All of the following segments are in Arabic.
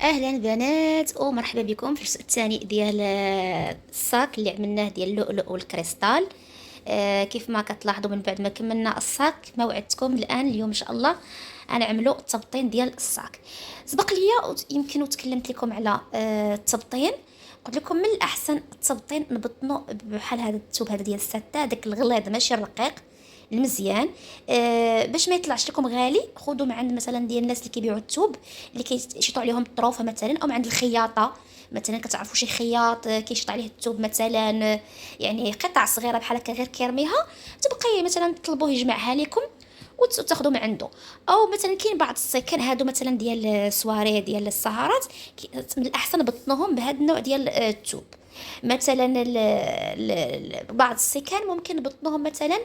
اهلا بنات ومرحبا بكم في الجزء الثاني ديال الصاك اللي عملناه ديال اللؤلؤ والكريستال. كيف ما كتلاحظوا من بعد ما كملنا الصاك ما وعدتكم الان اليوم ان شاء الله غنعملوا التبطين ديال الصاك. سبق لي يمكن تكلمت لكم على التبطين، قلت لكم من الاحسن التبطين نبطنوا بحال هذا الثوب هذا ديال السته، داك الغليظ ماشي الرقيق المزيان. باش ما يطلعش لكم غالي خذوا من عند مثلا ديال الناس اللي كيبيعوا الثوب اللي كيشيطوا عليهم الطروفه مثلا، او من عند الخياطه مثلا. كتعرفوا شي خياط كيشيط عليه الثوب مثلا، يعني قطع صغيره بحال هكا غير كيرميها، تبقى مثلا تطلبوه يجمعها لكم وتاخذوا من عنده. او مثلا كاين بعض السكن هادو مثلا ديال السواري ديال السهرات، من الاحسن بطنوهم بهذا النوع ديال الثوب. مثلا بعض السكان ممكن بطنوهم مثلا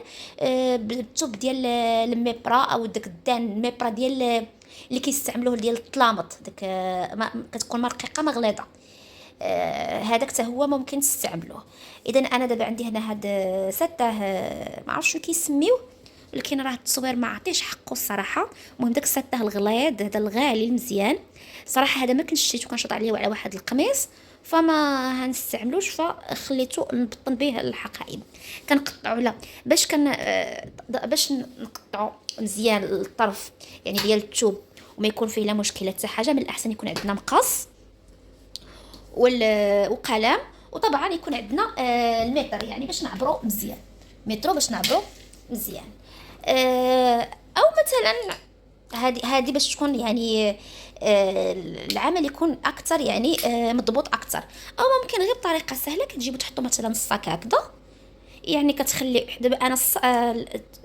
بالثوب ديال الميبرا، او داك الدان الميبرا ديال اللي كيستعملوه ديال الطلامط، داك كتكون مرقيقه مغليظه. هذاك حتى هو ممكن تستعملوه. اذا انا دابا عندي هنا هاد سته، ما عرفتش شنو كيسميوه، ولكن راه التصوير ما عطيش حقه الصراحه. المهم داك السته الغليظ هذا الغالي المزيان، صراحه هذا ما كنت شريته، كنشوط عليه على واحد القميص فما هنستعملوش، فخليته نبطن به الحقائب. كنقطعوا لا باش باش نقطعوا مزيان الطرف يعني ديال الثوب وما يكون فيه لا مشكله حتى حاجه. من الاحسن يكون عندنا مقص وقلم، وطبعا يكون عندنا المتر يعني باش نعبروا مزيان، مترو باش نعبروا مزيان. او مثلا هذه باش تكون يعني العمل يكون اكثر يعني مضبوط اكثر. او ممكن غير بطريقه سهله كتجيبوا تحطوا مثلا الصاك هكذا، يعني كتخلي دابا انا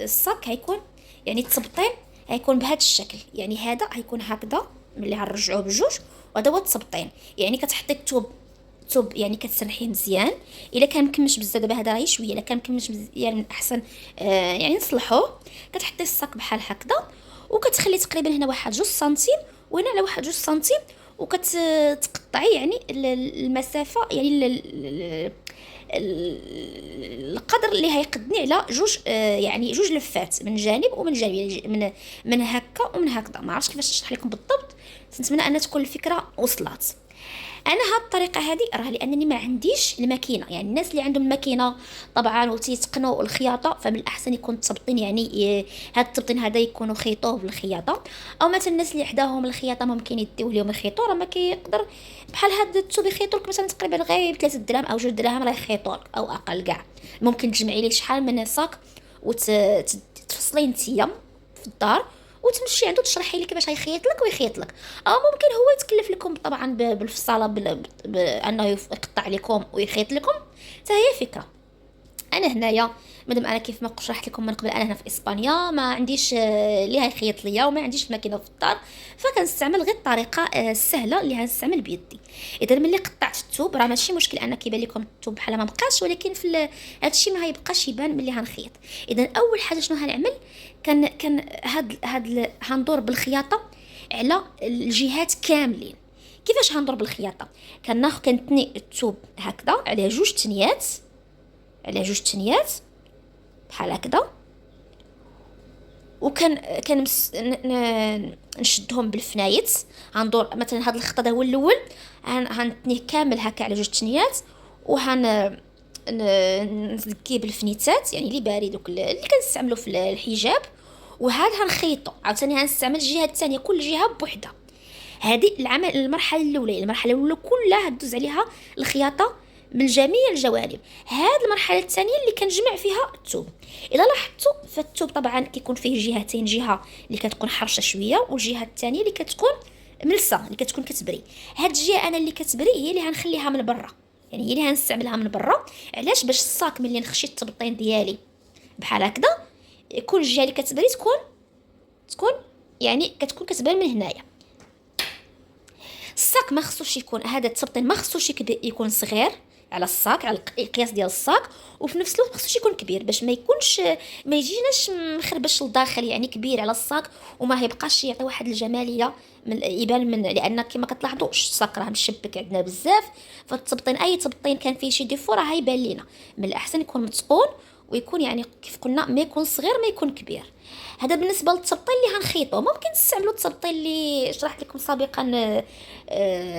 الصاك هيكون يعني التبطين هيكون بهذا الشكل، يعني هذا هيكون هكذا ملي غنرجعوه بجوج، وهذا هو التبطين. يعني كتحطي الثوب يعني كتسرحيه مزيان. الا كان مكمش بزاف دابا هذا غير شويه، الا كان مكمش مزيان من احسن يعني نصلحوه. كتحطي الصاك بحال هكذا وكتخلي تقريبا هنا واحد 2 سنتيم وهنا على واحد 2 سنتيم، وكتقطعي يعني المسافه يعني القدر اللي هيقدني على جوج يعني جوج لفات من جانب ومن جانب، يعني من هكا ومن هكذا. ما عرفتش كيفاش نشرح لكم بالضبط، نتمنى ان تكون الفكره وصلت. انا هاد الطريقه هذه راه لانني ما عنديش الماكينه، يعني الناس اللي عندهم الماكينه طبعا وتيتقنوا الخياطه فمن الاحسن يكون التبطين يعني هاد التبطين هذا يكونوا خيطوه بالخياطه. او مثلا الناس اللي حداهم الخياطه ممكن يديو لهم يخيطوا، راه ما كيقدر بحال هاد الثوب يخيطوا لك مثلا تقريبا غير 3 دراهم او 2 دراهم راه يخيطوا لك او اقل كاع. ممكن تجمعي لي شحال من صاك وتفصلي نتيا في الدار وتمشي عنده تشرحي لي كيفاش غيخيط لك ويخيط لك. او ممكن هو يتكلف لكم طبعا بالفصاله بانه يقطع لكم ويخيط لكم، حتى هي فكره. انا هنايا مادام انا كيف ما شرحت لكم من قبل انا هنا في اسبانيا ما عنديش اللي هيخيط ليا وما عنديش الماكينه في الدار، فكنستعمل غير الطريقه السهله اللي هنستعمل بيدي. اذا ملي قطعت الثوب راه ماشي مشكل ان كيبان لكم الثوب بحال ما بقاش، ولكن في هادشي ما هيبقاش يبان ملي هنخيط. اذا اول حاجه شنو هنعمل، كان هندور بالخياطه على الجهات كاملين. كيفاش هندور بالخياطه؟ كنتني الثوب هكذا على جوج تنيات، على جوج تنيات بحال هكذا، وكان نشدهم بالفنايت. غندور مثلا هذا الخط هذا هو الاول، هنتنيه كامل هكا على جوج تنيات، نزكيه بالفنيتات يعني اللي بارد اللي كنستعملو في الحجاب. وهذا هنخيطو عاوتاني هنستعمل الجهه الثانيه كل جهه بوحدها. هذه المرحله الاولى، المرحله الاولى كلها دوز عليها الخياطه من جميع الجوانب. هذه المرحله الثانيه اللي كنجمع فيها الثوب. الا لاحظتوا فالثوب طبعا كيكون فيه جهتين، جهه اللي كتكون حرشه شويه والجهه الثانيه اللي كتكون ملسه اللي كتكون كتبري. هاد الجهه انا اللي كتبري هي اللي غنخليها من برا، يعني هي اللي هنستعملها من برا. علاش؟ باش الصاك ملي نخشي التبطين ديالي بحال هكذا كل الجهه اللي كتبري تكون يعني كتكون كتبان من هنايا. الصاك ما خصوش يكون هذا التبطين ما خصوش يكون صغير على الصاك، على القياس ديال الصاك، وفي نفس الوقت ما خصوش يكون كبير باش ما يكونش ما يجيناش مخربش لداخل يعني كبير على الصاك وما هيبقاش يعطي واحد الجماليه من يبان من، لان كما كتلاحظوا الصاك راه مشبك عندنا بزاف. فالتبطين اي تبطين كان فيه شي ديفو راه هيبان لينا. من الاحسن يكون متقون ويكون يعني كيف قلنا ما يكون صغير ما يكون كبير. هذا بالنسبه للتبطيل اللي غنخيطو. ممكن تستعملوا التبطيل اللي شرحت لكم سابقا،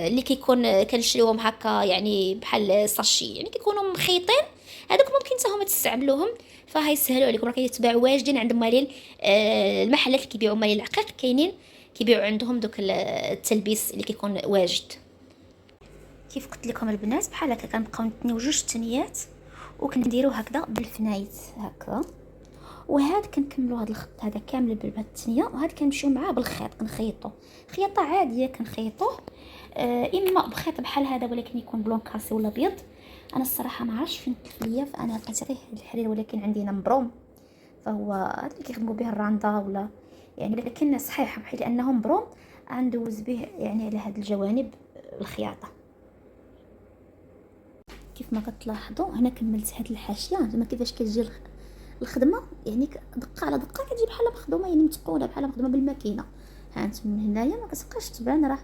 اللي كيكون كنشريوهم هكا يعني بحال ساشي، يعني كيكونوا مخيطين. هذوك ممكن حتى هما تستعملوهم، فهيسهلوا عليكم. راه كيتباعوا واجدين عند مالين المحلات اللي كيبيعوا مالين العقيق، كاينين كيبيعوا عندهم دوك التلبيس اللي كيكون واجد. كيف قلت لكم البنات بحال هكا كنبقاو نتنيو جوج تنيات وكنديرو هكذا بالفنايت هكا، وهاد كنكملوا هاد الخط هذا كامل بهاد التنيه، وهاد كنمشيو معاه بالخيط كنخيطو خياطه عاديه كنخيطوه. اما بخيط بحال هذا ولكن يكون بلون كاسي ولا ابيض. انا الصراحه ما عرفتش فين تلف ليا، فانا لقيت غير هاد الحرير ولكن عندي مبروم، فهو هذا اللي كيخدموا به الراندا ولا يعني، لكن صحيح بحيث لانه مبروم غندوز به يعني على هاد الجوانب الخياطه. كيف ما كتلاحظوا هنا كملت هاد الحاشيه زعما كيفاش كتجي الخدمه، يعني دقه على دقه كتجي بحال مخدومه، يعني متقوله بحال مخدومه بالماكينه. ها انتم من هنايا ما كتبقاش تبان راه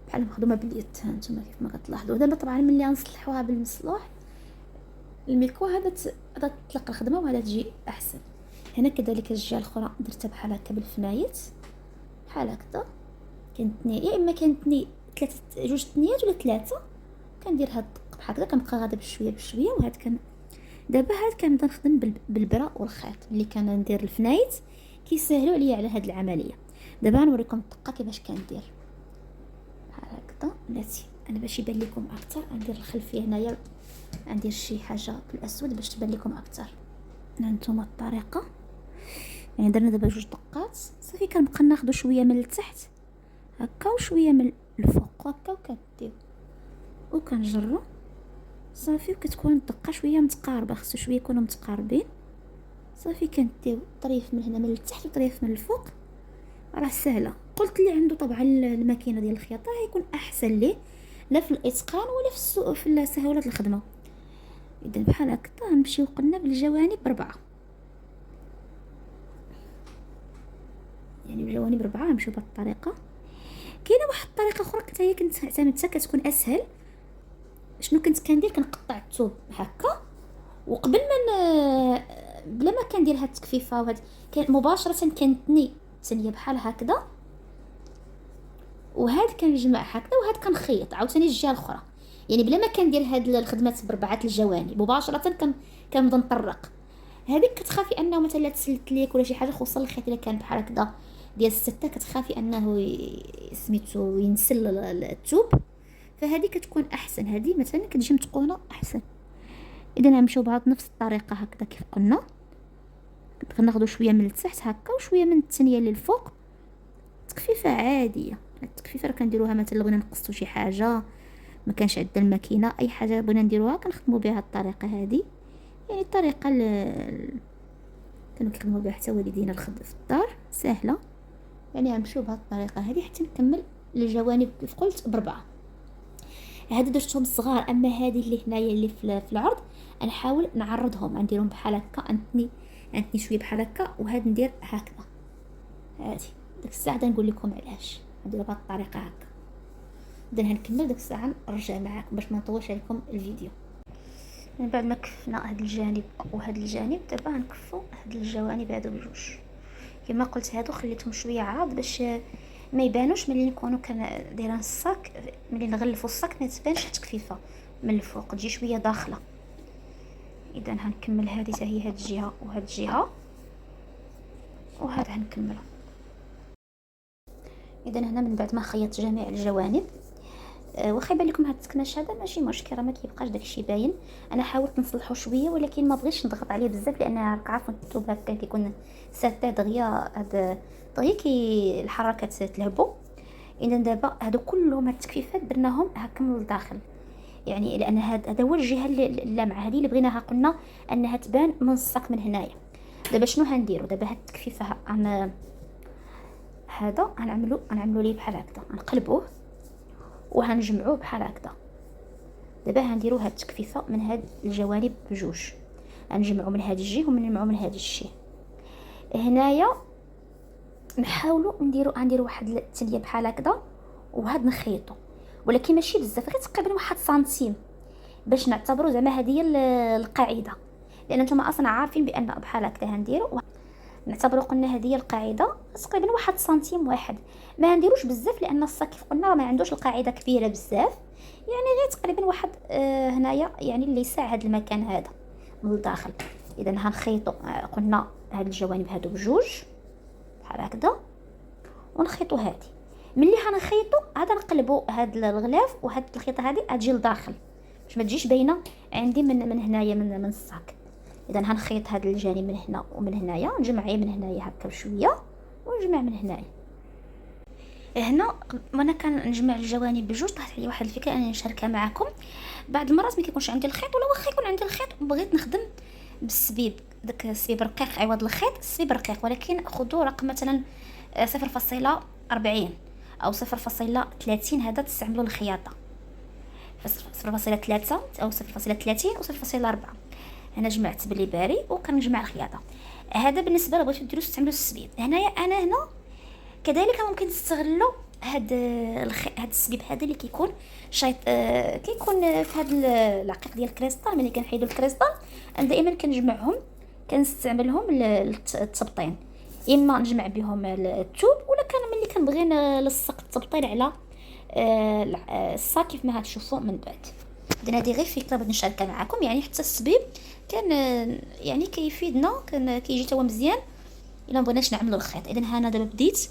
بحال مخدومه باليد. ها انتم كيف ما كتلاحظوا. دابا طبعا ملي غنصلحوها بالمصلوح الميكو هذا تطلق الخدمه وهذا تجي احسن. هنا كذلك الجهه الاخرى درتها بحال هكا بالفنايت بحال هكذا. كنتني يا اما كنتني جوج تنيات ولا ثلاثه، كندير هاد الدق بحال هكذا، كنبقى غادا بشويه بشويه. وهاد دابا هاد كنبدا نخدم بالبرا والخيط اللي ندير الفنايت كيسهلوا عليا على هاد العمليه. دابا نوريكم الدقه كيفاش كندير بحال هكذا. بلاتي انا باش يبان لكم اكثر ندير الخلفيه هنايا، ندير شي حاجه بالاسود باش تبان لكم اكثر. هانتوما الطريقه، يعني درنا دابا جوج دقات صافي. كنبقى ناخذ شويه من التحت هكا وشويه من الفوق هكا، وكندير وكنجرو صافي. وكتكون الدقه شويه متقاربه، خصو شويه يكونوا متقاربين صافي. كندير طريف من هنا من التحت وطريف من الفوق، راه سهله. قلت اللي عنده طبعا الماكينه ديال الخياطه غيكون احسن ليه، لا في الاتقان ولا في السوق في سهوله الخدمه. اذا بحال هكا نمشيو قلنا بالجوانب بربعه، يعني بالجوانب ربعه نمشيو بهذه الطريقه. كاينه واحد الطريقه اخرى حتى هي كنت اعتمدتها كتكون اسهل. شنو كنت كندير؟ كنقطع الثوب هكا، وقبل ما بلا ما كندير هاد التكفيفه وهاد مباشره كنتني ثانيه بحال هكذا، وهاد كنجمع هكذا، وهاد كنخيط عاوتاني الجهه الاخرى. يعني بلا ما كندير هاد الخدمات بربعه الجوانب مباشره كنبدا نطرق. هذيك كتخافي انه مثلا تسلت ليك ولا شي حاجه، خصوصا الخيط الا كان بحال هكذا ديال السته، كتخافي انه سميتو ينسل الثوب، فهذه كتكون احسن. هذه مثلا كتجي متقونه احسن. اذا نمشيو بهاد نفس الطريقه هكذا كيف قلنا، كناخذوا شويه من التحت هكا وشويه من الثانيه للفوق. تكفيفه عاديه. التكفيفه راه كنديروها مثلا بغينا نقصوا شي حاجه ما كانش عندنا الماكينه، اي حاجه بغينا نديروها كنخدموا بها الطريقه هذه. يعني الطريقه كانوا كيخدموا بها حتى والدينا في الدار، سهله. يعني غنمشيو بهاد الطريقه هذه حتى نكمل الجوانب كيف قلت بربعه. هادو درتهم صغار، اما هذه اللي هنايا اللي في العرض نحاول نعرضهم، نديرهم بحال هكا، نتني شويه بحال هكا، وهاد ندير هكذا. هادي ديك الساعه نقول لكم علاش نديروا بهاد الطريقه هكا. اذا هنكمل ديك الساعه نرجع معاكم باش ما نطولش عليكم الفيديو. من بعد ما كفنا هاد الجانب وهاد الجانب، دابا غنكفوا هاد الجوانب هادو بجوج. كما قلت هادو خليتهم شويه عرض باش ما يبانوش ملي نكونوا دايرين الصاك. ملي نغلفوا الصاك ما تبانش التكفيفه من الفوق، تجي شويه داخله. اذا هنكمل هذه حتى هي هاد الجهه وهاد الجهه، وهذا هنكمله. اذا هنا من بعد ما خيطت جميع الجوانب، واخا يبان لكم هاد التكناش هذا ماشي مشكل، راه ما كيبقاش داكشي باين. انا حاولت نصلحو شويه ولكن ما بغيتش نضغط عليه بزاف، لان راك عارفين الثوب هكا كيكون ساتة دغيا، هاد دغيا الحركه تلعبوا. اذا دابا هادو كلهم هاد التكفيفات درناهم هكا من الداخل، يعني لان هذا هو الجهه اللامعه هذه اللي بغيناها، قلنا انها تبان من الساق من هنايا. دابا شنو هنديروا؟ دابا هاد التكفيفه هذا غنعملوا ليه بحال هكذا، نقلبوه وهنجمعوه بحال هكذا. دابا هنديروا هاد التكفيفه من هاد الجوانب بجوج، غنجمعوا من هاد الجهه ومنجمعوا من هاد الجهه. هنايا نحاولوا نديروا واحد التنيه بحال هكذا، وهاد نخيطوا ولكن ماشي بزاف، غير تقريبا 1 سنتيم باش نعتبروا زعما هذه هي القاعده. لان نتوما اصلا عارفين بان بحال هكذا غنديروا. نعتبروا قلنا هذه هي القاعده، تقريبا واحد سنتيم واحد. ما نديروش بزاف لان الصاك كيف قلنا ما عندوش القاعده كبيره بزاف، يعني غير تقريبا واحد هنايا يعني اللي يسع هذا المكان هذا من الداخل. اذا هنخيطوا قلنا هاد الجوانب هادو بجوج بحال هكذا، ونخيطوا هذه. ملي هنخيطوا هذا نقلبوا هاد الغلاف وهاد الخيطه هذه تجي لداخل باش ما تجيش باينه عندي من هنايا من الصاك. اذا هنخيط هذا الجانب من هنا ومن هنايا، نجمع من هنايا هكا بشويه ونجمع من هنايا. هنا وانا كنجمع الجوانب بجوج طاحت علي واحد الفكره انني نشاركها معكم. بعض المرات ما كيكونش عندي الخيط، ولا واخا يكون عندي الخيط وبغيت نخدم بالسبيب، داك السبيب رقيق عوض الخيط، السبيب رقيق، ولكن خذوا رقم مثلا 0.40 او 0.30، هذا تستعملوا الخياطه 0.3 او 0.30 او 0.4. انا جمعت بلي باري وكنجمع الخياطه. هذا بالنسبه لو بغيتو ديروا تستعملوا السبيب. هنايا انا هنا كذلك ممكن تستغلوا هاد السبيب هذا اللي كيكون شايط كيكون في هاد العقيق ديال الكريستال. ملي كنحيدوا الكريستال انا دائما كنجمعهم، كنستعملهم للتبطين، اما نجمع بهم الثوب، ولا كان ملي كنبغي نلصق التبطين على الصاك كيف ما هتشوفوا من بعد. اذا هذه غير فكره بغيت نشاركها معكم، يعني حتى السبيب كان يعني كيفيدنا، كان كيجي توا مزيان الا ما بغيناش نعملوا الخيط. اذا انا دابا بديت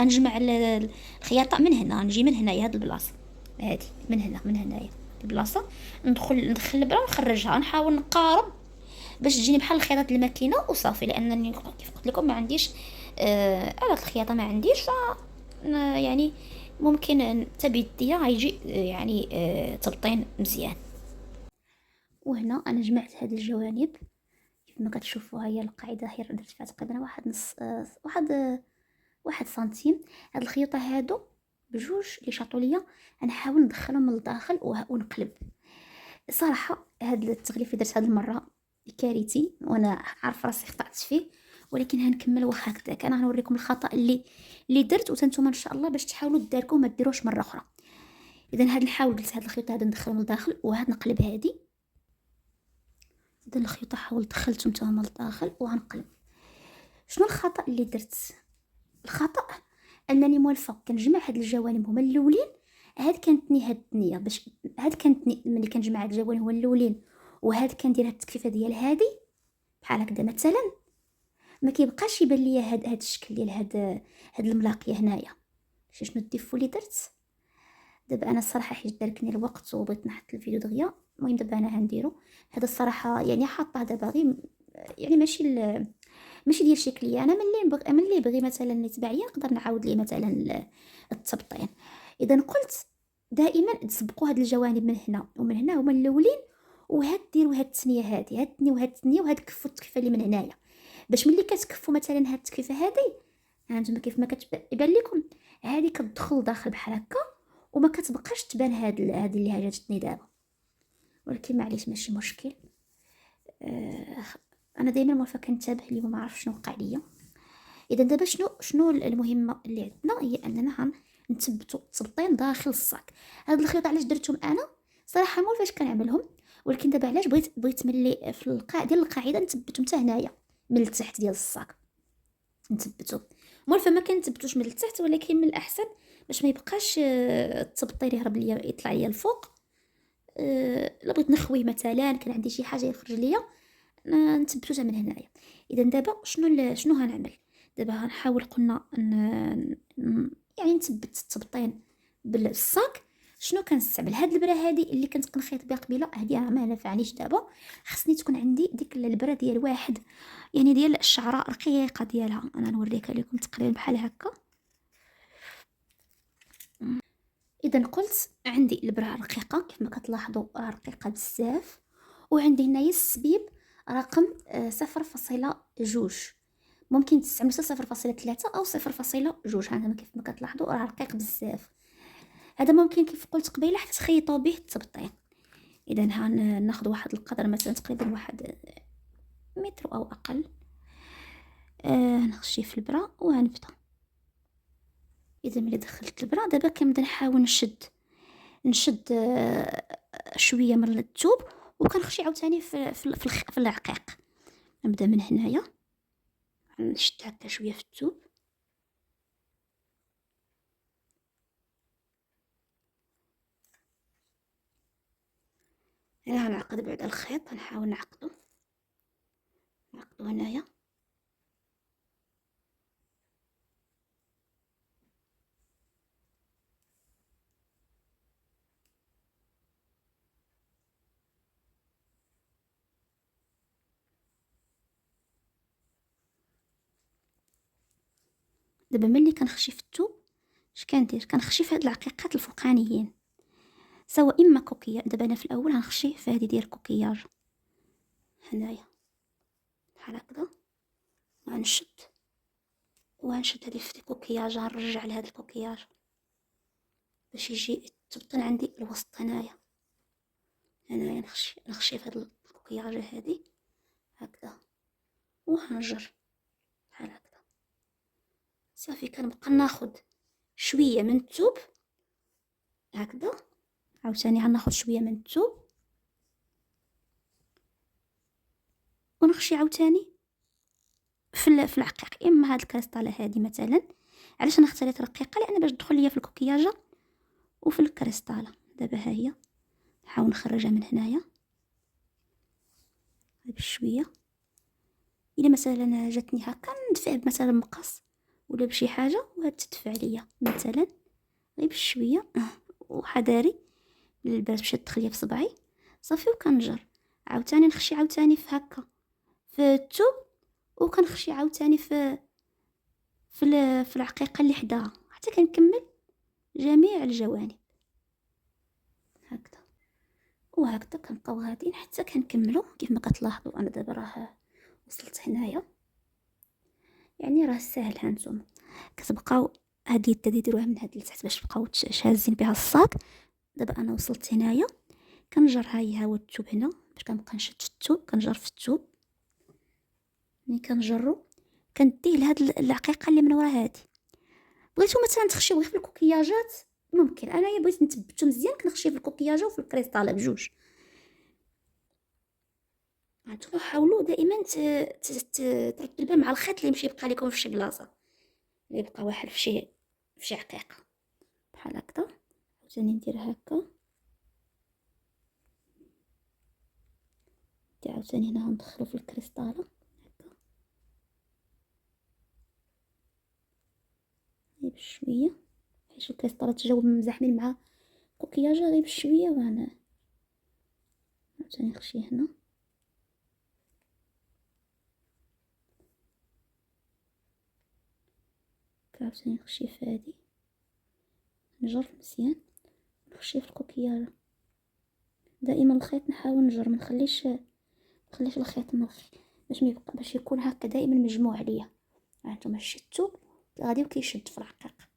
انجمع الخياطه من هنا، نجي من هنايا هاد البلاصه هذه، من هنايا البلاصه، ندخل الابره ونخرجها، نحاول نقارب باش تجيني بحال الخياطه الماكينه وصافي. لانني كيف قلت لكم ما عنديش آلة الخياطه، ما عنديش، ف يعني ممكن حتى بيديا غيجي يعني تبطين مزيان. وهنا انا جمعت هاد الجوانب كيف ما كتشوفوا، هي القاعده هي درت فيها تقريبا واحد نص واحد سنتيم. هاد الخيوطه هادو بجوج اللي شاطوا ليا غنحاول ندخلهم من الداخل ونقلب. صراحه هاد التغليف اللي درت هاد المره كارثي، وانا عارفه راسي خطأت فيه، ولكن هنكمل واخا هكذاك. انا غنوريكم الخطا اللي درت، وتنتوما ان شاء الله باش تحاولوا تداركوا ما ديروش مره اخرى. اذا هاد نحاول قلت هاد الخيط هذا ندخلهم للداخل، وهاد نقلب هادي. هاد الخيوطه حاولت دخلتهم نتوما للداخل وغنقلب. شنو الخطا اللي درت؟ الخطا انني موالفه كنجمع هاد الجوانب هما الاولين، هاد كانتني هاد النيه باش هاد كانتني ملي كنجمع هاد الجوانب هما الاولين، وهاد كندير هاد التكفيفه ديال هادي بحال هكذا مثلا، ما كيبقاش يبان ليا هاد الشكل ديال هاد الملاقيه هنايا. شنو الديفو اللي درت دابا؟ انا الصراحه حيت داركني الوقت وبغيت نحط الفيديو دغيا، المهم دابا انا غنديرو هذا الصراحه، يعني حاطه دابا غير يعني ماشي ديال شكليه. انا من اللي بغي مثلا يتبع ليا نقدر نعاود ليه مثلا التبطين. اذا قلت دائما تسبقوا هاد الجوانب من هنا ومن هنا هما الاولين، وهاد ديروا هاد الثنيه هادي، هاد الثنيه وهاد الثنيه، وهاد كفوا التكفه اللي من هنايا، باش ملي كتكفوا مثلا هاد التكفيفه هادي هانتوما كيف ما كتبان لكم هادي كتدخل داخل بحال هكا، وما كتبقاش تبان هاد اللي هاجتني دابا. ولكن معليش ماشي مشكل. انا دائما موالفه كنتبه اليوم ما عرف شنو وقع ليا. اذا دابا شنو المهمه اللي عندنا هي اننا نثبتوا التبطين داخل الصاك. هاد الخيط علاش درتهم انا صراحه مول فاش كنعملهم، ولكن دابا علاش بغيت ملي في ديال القاعده نثبتهم حتى هنايا من التحت ديال الصاك، نثبتوا مول فما كنثبتوش من التحت، ولكن من الاحسن باش ما يبقاش التبطين يهرب ليا يطلع ليا الفوق. الا بغيت نخوي مثلا كان عندي شي حاجه يخرج ليا نثبتوها من هنايا. اذا دابا شنو هنعمل دابا؟ هنحاول قلنا يعني نثبت التبطين بالصاك. شنو كنستعمل؟ هاد البره هادي اللي كنت كنخيط بها قبيله، هادي ما نفعنيش دابا، خصني تكون عندي ديك البره ديال واحد، يعني ديال الشعره رقيقه ديالها. انا نوريكها لكم تقريبا بحال هكا. اذا قلت عندي البره رقيقه كيف ما كتلاحظوا رقيقه بزاف، وعندي هنايا السبيب رقم 0.2، ممكن تستعملوا 0.3 او 0.2. هذا كيف ما كتلاحظوا راه رقيق بزاف. هذا ممكن كيف قلت قبيله حتى تخيطوا به التبطين. اذا ناخذ واحد القدر مثلا تقريبا واحد متر او اقل، نخشي في البره وغنبدا. اذا ملي دخلت البره دابا كنبدا نحاول نشد شويه من الثوب، وكنخشي عاوتاني في العقيق. نبدا من هنايا، نشد هكا شويه في الثوب، انا غنعقد بعد الخيط، غنحاول نعقدو هنايا. دابا ملي كنخشي في الثوب اش كندير؟ كنخشي في هاد العقيقات الفوقانيين، سواء اما كوكياج. دابا انا في الاول غنخشي في هادي ديال الكوكياج هنايا بحال هكذا، وغنشد هادي في الكوكياج، غنرجع لهاد الكوكياج باش يجي تبطن عندي الوسط هنايا. نخشي في هاد الكوكياج هادي هكذا، وهنجر بحال هكذا. صافي كنبقى ناخد شويه من الثوب هكذا، عاوتاني غناخد شويه من الثوب ونخشي عاوتاني في العقيق. اما هاد الكريستاله هادي مثلا، علاش انا اختاريت رقيقه؟ لان باش تدخل ليا في الكوكياجه وفي الكريستاله. دابا ها هي نحاول نخرجها من هنايا بشويه. الا مثلا جاتني هكا ندفع مثلا مقص ولا بشي حاجه وتدفع ليا مثلا غير بشويه وحذاري البرد باش تدخل ليا في صبعي. صافي وكنجر عاوتاني، نخشي عاوتاني في هكا في الثوب، وكنخشي عاوتاني في العقيقه اللي حداها حتى كنكمل جميع الجوانب هكذا. وهكذا كنبقاو غاديين حتى كنكملو. كيف ما كتلاحظوا انا دابا راه وصلت هنايا، يعني راه ساهل. هانتوما كتبقاو هاد اليد ديروها من هاد لتحت باش تبقاو شازين بها الصاك. دابا انا وصلت هنايا، كنجر هاي هو الثوب هنا باش كنبقى نشد في الثوب، كنجر في الثوب. ملي كنجرو كنديه لهاد العقيقه اللي من ورا هادي. بغيتو مثلا تخشيو غير في الكوكياجات ممكن، انايا بغيت نثبتو مزيان كنخشي في الكوكياجه وفي الكريستاله بجوج. هانتوما حاولوا دائما تردوا البال مع الخيط اللي يمشي يبقى لكم في شي بلاصه، اللي يبقى واحد في شي عقيقه بحال هكذا. عاوتاني ندير هكا، عاوتاني هنا غندخلو في الكريستاله هكا غير بشويه، حيت الكريستاله تجاوب مزاحمين مع الكوكياجه غير بشويه. وانا عاوتاني نخشي هنا، عاوتاني نخشي في هادي، نجر مزيان، نخشي في الكوكياجه. دائما الخيط نحاول نجر، ما نخليش الخيط مرخي باش يكون هكا دائما مجموع عليا. هانتوما شدتو غادي وكيشد في العقيق،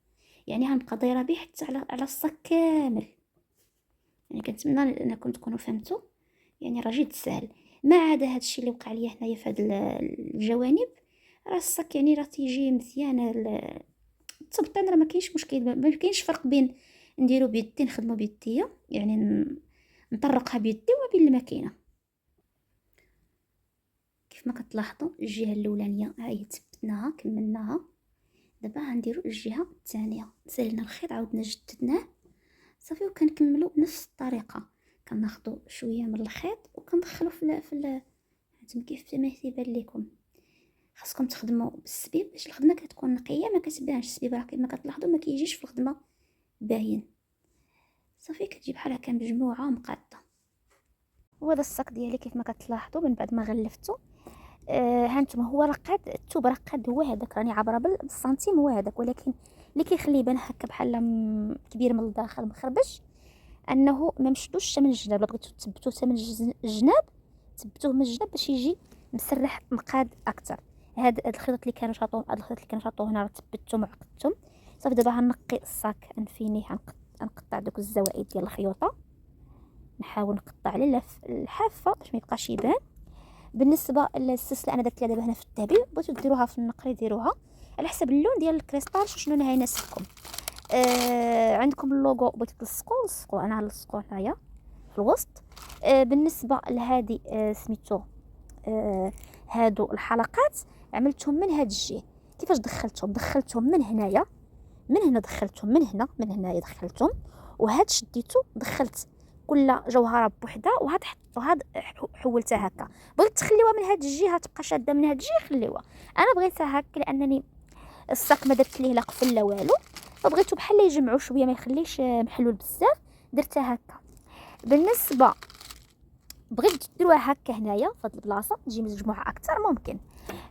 يعني غنبقى دايره به حتى على الصاك كامل. يعني كنتمنى انكم تكونوا فهمتوا، يعني راه جد سهل. ما عدا هادشي اللي وقع ليا هنايا في هاد الجوانب، راه الصاك يعني راه تيجي مزيان تبطن، راه ما كاينش مشكل. ما كاينش فرق بين نديرو بيدي نخدمو بيديا، يعني نطرقها بيدي وما بين الماكينه. كيف ما كتلاحظوا الجهه الاولانيه هاي ثبتناها كملناها. دابا غنديروا الجهه الثانيه، سالنا الخيط عاودنا جددناه صافي، وكنكملوا بنفس الطريقه. كناخذوا شويه من الخيط وكندخلوا هانتوما كيف ما يبان لكم. خاصكم تخدموا بالسبيب باش الخدمه كتكون نقيه، ما كتبانش السبيب راه كما كتلاحظوا ما كيجيش في الخدمه باين. صافي كتجي بحال هكا مجموعه مقاده. وهذا الصاك ديالي كيف ما كتلاحظوا من بعد ما غلفتو. هانتوما هو رقاد الثوب، رقاد هو هذاك، راني عابره بالسنتيم هو هذاك، ولكن اللي كيخليه يبان هكا بحال كبير من الداخل مخربش انه ما مشدوش من الجناب. بغيتو تثبتوه من الجناب تثبتوه من الجناب باش يجي مسرح مقاد اكثر. هاد الخيط اللي كانوا شاطوه هنا راه ثبتهم وعقدتهم. صافي دابا غنقي الصاك انفينيه، غنقطع دوك الزوائد ديال الخيوطه، نحاول نقطع على الحافه باش ما يبقاش يبان. بالنسبه للسلسله انا درت لها دابا هنا في التهبيل، بغيتو ديروها في النقري ديروها على حسب اللون ديال الكريستال شنو لون هيناسبكم. عندكم اللوغو بغيتو تلصقوا انا غنلصقوه هنايا في الوسط. بالنسبه لهذه سميتو هادو الحلقات عملتهم من هاد الجهه. كيفاش دخلتهم من هنايا، من هنا دخلتهم، من هنايا دخلتهم، وهاد شديتو دخلت كل جوهره بوحدها، وهاد حولتها هكا. بغيت تخليوها من هاد الجهه تبقى شاده من هاد الجهه، خليوها. انا بغيتها هكا لانني الصاك ما درت ليه لا قفل لا والو، فبغيتو بحال يجمعوا شويه ما يخليش محلول بزاف، درتها هكا. بالنسبه بغيت ديروها هكا هنايا في هاد البلاصه تجي مجموعه اكثر ممكن.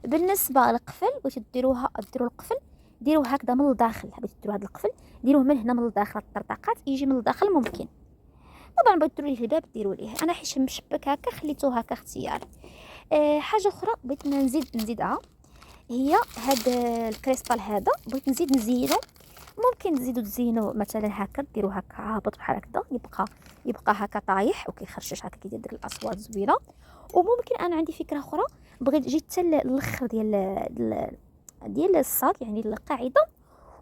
بالنسبه للقفل بغيتو ديروا القفل ديروه هكذا من الداخل. بغيتو ديروا هذا القفل ديروه من هنا من الداخل، الطرطقات يجي من الداخل ممكن. طبعا بغيتو ديروا ليه الباب ديروا ليه. انا حيت مشبك هكا خليته هكا اختياري. حاجه اخرى بغيت نزيدها هي هاد الكريستال هذا، بغيت نزيد نزينو. ممكن تزيدوا تزينوا مثلا هكا، ديروا هكا هابط بحال هكذا، يبقى هكا طايح وكيخرجش هكا، كيدير ديك الاصوات زوينه. وممكن انا عندي فكره اخرى، بغيت جيت حتى الاخر ديال الصاك يعني القاعده،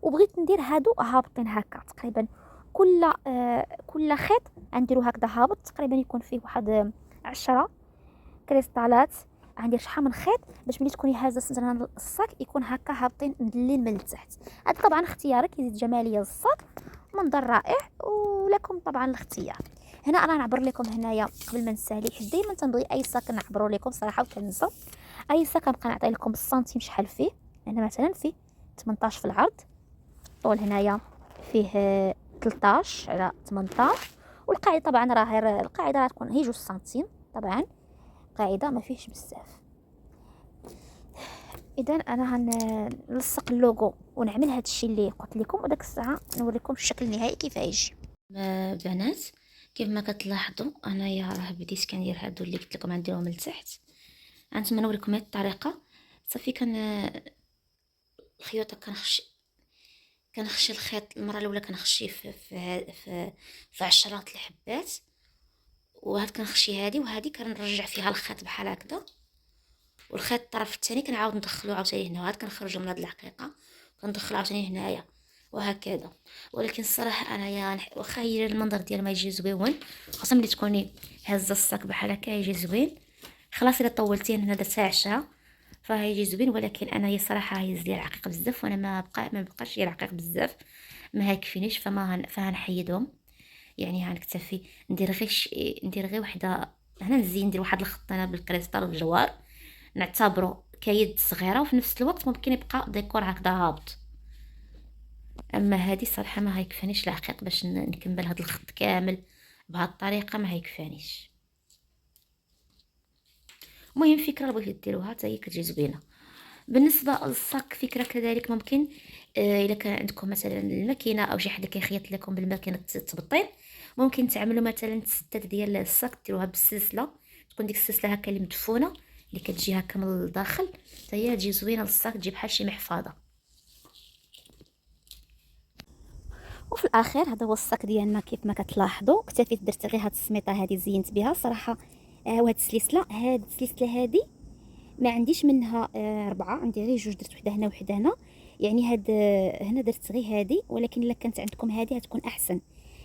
وبغيت ندير هادو هابطين هكا تقريبا. كل خيط غنديرو هكذا هابط، تقريبا يكون فيه واحد 10 كريستالات. غندير شحال من خيط باش ملي تكوني هازه مثلا الصاك يكون هكا هابطين مدلين من التحت. هذا طبعا اختيارك، يزيد جماليه للصاك، منظر رائع، ولكم طبعا الاختيار. هنا انا نعبر لكم هنايا قبل ما نسالي، حيت دائما تنبغي اي صاك نعبروا لكم صراحه وكننسى. اي صاك نبقى نعطي لكم بالسنتيم شحال فيه. هنا مثلا فيه 18 في العرض، الطول هنايا فيه 13 على 18، والقاعده طبعا راه غير القاعده راه تكون هي 2 سنتيم طبعا، قاعده ما فيهش بزاف. اذا انا نلصق اللوغو ونعمل هذا الشيء اللي قلت لكم، وداك الساعه نوريكم الشكل النهائي كيف يجي. بنات كيف ما كتلاحظوا انايا راه بديت كندير هادو اللي قلت لكم غنديرهم من التحت. غنتمنى نوريكم هاد الطريقه. صافي الخيوط كنخشي الخيط المره الاولى كنخشي في عشرات الحبات، وهاد كنخشي هادي وهادي كنرجع فيها الخيط بحال هكذا، والخيط الطرف الثاني كنعاود ندخلو عاوتاني هنا، وهاد كنخرجو من هاد الحقيقه كندخلو عاوتاني هنايا وهكذا. ولكن الصراحه انايا واخا هي المنظر ديال ما يجي زويون، خاصه ملي تكوني هازه الصاك بحال هكا يجي زوين. خلاص الا طولتيه هنا درتها 10 فهيجي زوين، ولكن انايا صراحه هيز ديال رقيق بزاف، وانا ما بقاش ديال رقيق بزاف، ما هيكفينيش، فهنحيدهم. يعني هنكتفي ندير غير وحده هنا، نزين ندير واحد الخط انا بالكريستال والجوار، نعتبره كيد صغيره، وفي نفس الوقت ممكن يبقى ديكور هكذا هابط. اما هذه صراحه ما هيكفانيش العقيق باش نكمل هذا الخط كامل بهذه الطريقه، ما هيكفانيش. المهم فكره بغيتو ديروها حتى هي كتجي زوينه. بالنسبه للصاك فكره كذلك ممكن الا كان عندكم مثلا الماكينه او شي حد كيخيط لكم بالماكينه التبطين، ممكن تعملوا مثلا السدات ديال الصاك ديروها بالسلسله، تكون ديك السلسله هكا اللي مدفونه اللي كتجي هكا من الداخل، حتى هي تجي زوينه للصاك، تجي بحال شي محفظه. وفي الاخير هذا هو الصاك ديالنا. كيف ما كتلاحظوا اكتفيت درت غير هاد السميطه هذه زينت بها صراحه. وهاد السلسله هذه ما عنديش منها 4، عندي غير 2، درت وحده هنا وحده هنا. يعني هاد هنا درت غير هذه، ولكن الا كانت عندكم هذه هتكون احسن.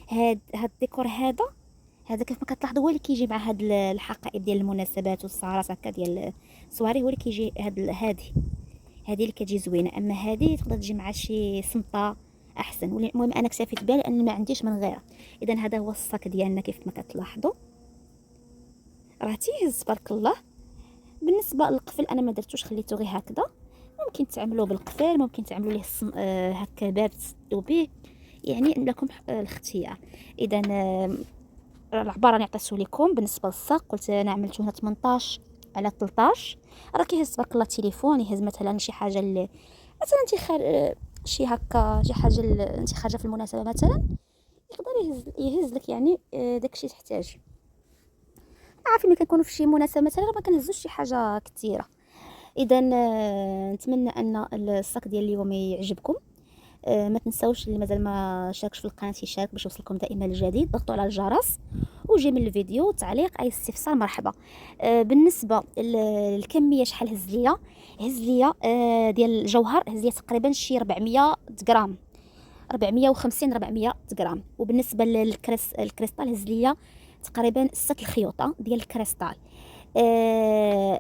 هاد الديكور هذا كيف ما كتلاحظوا هو اللي كيجي مع هاد الحقائب ديال المناسبات والسهرات هكا ديال الصواري، هو اللي كيجي هذه اللي كتجي زوينه. اما هذه تقدر تجي مع شي صمطه احسن. المهم انا اكتفيت بها لان ما عنديش من غيرها. اذا هذا هو الصاك ديالنا كيف ما كتلاحظوا، راه تيهز تبارك الله. بالنسبه للقفل انا ما درتوش، خليته غير هكذا. ممكن تعملوه بالقفل، ممكن تعملوا ليه هكا باب تسدوا به، يعني لكم الاختيار. اذا العباره اللي عطيته لكم بالنسبه للصاق قلت انا عملته هنا 18 على 13. راه كيهز تبارك الله التليفون، يهز مثلا شي حاجه اللي مثلا انت شي هكا شي حاجه انت خارجه في المناسبه مثلا، يقدر يهز لك يعني داكشي تحتاج. عارفين ملي كنكونوا في شي مناسبه مثلا ما كنهزوش شي حاجه كثيره. اذا نتمنى ان الصاك ديال اليوم يعجبكم. ما تنساوش اللي مازال ما شاركش في القناه يشارك باش يوصلكم دائما الجديد. ضغطوا على الجرس وجي من الفيديو تعليق اي استفسار مرحبا. بالنسبه للكميه شحال هز ليا ديال الجوهر، هز ليا تقريبا شي 400 غرام، 450 400 غرام. وبالنسبه الكريستال هز ليا تقريبا 6 الخيوطه ديال الكريستال. آه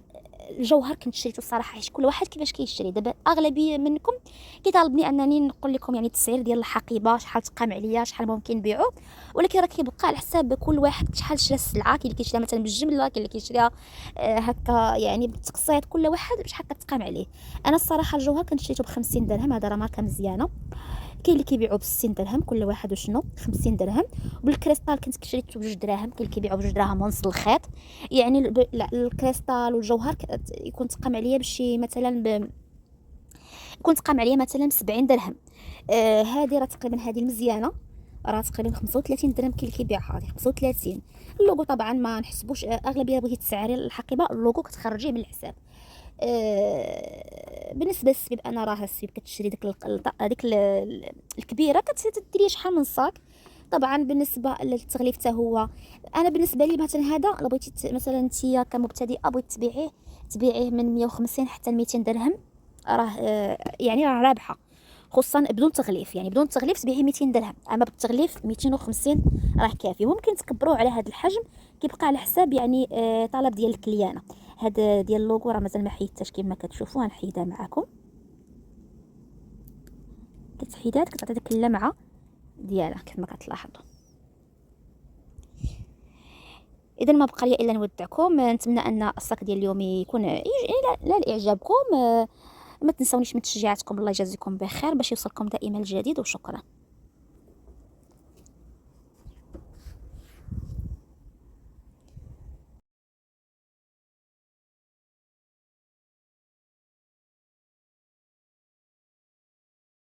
الجوهر كنت شريته الصراحه، حيت كل واحد كيفاش كيشري. دابا اغلبيه منكم كيطالبني انني نقول لكم يعني التسعير ديال الحقيبه شحال تقام عليا، شحال ممكن نبيعو، ولكن راه كيبقى على حساب كل واحد شحال شرا السلعه. كاين اللي كيشريها مثلا بالجمله، كاين اللي كيشريها هكا يعني بالتقسيط، كل واحد بشحال كتقام عليه. انا الصراحه الجوهر كنت شريته ب 50 درهم، هذا راه ماركه مزيانه. كاين اللي كيبيعوا ب 60 درهم، كل واحد وشنو 50 درهم. وبالكريستال كنت شريته ب2 دراهم، كاين اللي كيبيعوا ب2 دراهم ونص الخيط. يعني الكريستال والجوهر يكون تقام عليا بشي مثلا كنت قام عليا مثلا 70 درهم. هذه راه تقريبا هذه المزيانه راه تقريبا 35 درهم كاين اللي كيبيعها هذه 35. اللوغو طبعا ما نحسبوش، اغلبيه بغيتي تسعري الحقيبه اللوغو كتخرجيه من الحساب. بالنسبه للسبيب، انا راه السبيب كتشري ديك الكبيره كتديري شحال من صاك. طبعا بالنسبه للتغليف حتى هو، انا بالنسبه لي مثلا هذا لو بغيتي مثلا انت كمبتدئه بغيتي تبيعيه من 150 حتى 200 درهم، راه يعني راه رابحه، خصوصا بدون تغليف. يعني بدون تغليف تبيعيه 200 درهم، اما بالتغليف 250 راه كافي. ممكن تكبروه على هذا الحجم، كيبقى على حساب يعني طلب ديال الكليانه. هذا ديال اللوغو راه مازال ما حيدتهاش كما كتشوفوا، غنحيدها معكم. كتحيدات كتعطي ديك اللمعه ديالها كما كتلاحظوا. اذا ما بقى لي الا نودعكم، نتمنى ان الصاك ديال اليوم يكون يعني لا لاعجابكم. ما تنسونيش من تشجيعاتكم، الله يجازيكم بخير باش يوصلكم دائما الجديد، وشكرا.